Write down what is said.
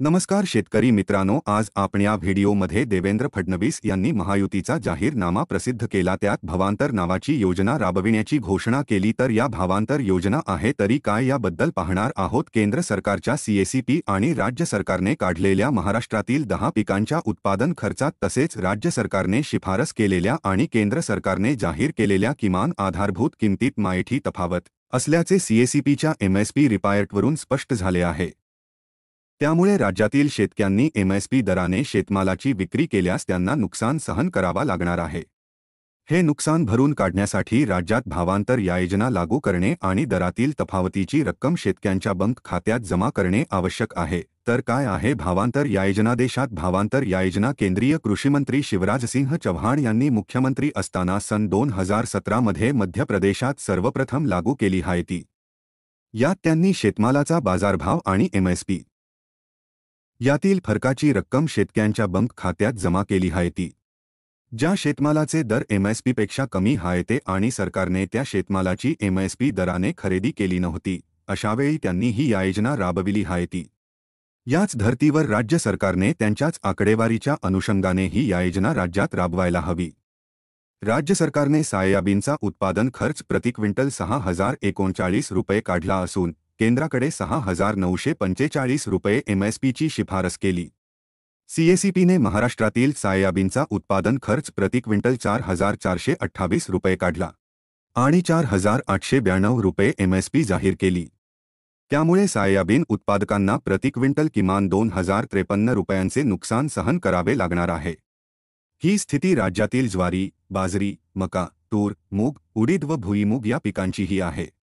नमस्कार शेतकरी मित्रांनो, आज आपण या व्हिडिओमध्ये देवेंद्र फडणवीस यांनी महायुतीचा जाहीरनामा प्रसिद्ध केला, त्यात भावांतर नावाची योजना राबविण्याची घोषणा केली। तर या भावांतर योजना आहे तरी काय याबद्दल पाहणार आहोत। केंद्र सरकारच्या सीएसीपी आणि राज्य सरकारने काढलेल्या महाराष्ट्रातील 10 पिकांच्या उत्पादन खर्चात तसेच राज्य सरकारने शिफारस केलेल्या आणि केंद्र सरकारने जाहीर केलेल्या किमान आधारभूत किमतीत मायठी तफावत असल्याचे सीएसीपीच्या एमएसपी रिपोर्टवरून स्पष्ट झाले आहे। त्यामुळे राज्यातील शेतकऱ्यांनी एमएसपी दराने शेतमालाची विक्री केल्यास त्यांना नुकसान सहन करावा लागणार आहे। हे नुकसान भरून काढण्यासाठी राज्यात भावांतर योजना लागू करणे आणि दरातील तफावतीची रक्कम शेतकऱ्यांच्या बँक खात्यात जमा करणे आवश्यक आहे। तर काय आहे भावांतर योजना? देशात भावांतर योजना केंद्रीय कृषीमंत्री शिवराजसिंह चौहान यांनी मुख्यमंत्री असताना सन 2017 मध्ये मध्य प्रदेशात सर्वप्रथम लागू केली आहे। यात त्यांनी शेतमालाचा बाजारभाव आणि एमएसपी यातील फरकाची रक्कम शेतकऱ्यांच्या बँक खात्यात जमा केली आहे। ज्या शेतमालाचे दर एमएसपीपेक्षा कमी आहेत आणि सरकारने त्या शेतमालाची एमएसपी दराने खरेदी केली नव्हती, अशावेळी त्यांनी ही योजना राबविली आहे। याच धर्तीवर राज्य सरकारने त्यांच्याच आकडेवारीच्या अनुषंगाने ही योजना राज्यात राबवायला हवी। राज्य सरकारने सोयाबीनचा उत्पादन खर्च प्रति क्विंटल 6,039 रुपये काढला असून केंद्राकडे 6,945 रुपये एमएसपीची शिफारस केली। सीएसीपीने महाराष्ट्रातील सोयाबीनचा उत्पादन खर्च प्रति क्विंटल 4,428 रुपये काढला आणि 4,892 रुपये एमएसपी जाहीर केली। त्यामुळे सोयाबीन उत्पादकांना प्रति क्विंटल किमान 2,053 रुपयांचे नुकसान सहन करावे लागणार आहे। ही स्थिती राज्यातील ज्वारी, बाजरी, मका, तूर, मूग, उडीद व भुईमूग या पिकांचीही आहे।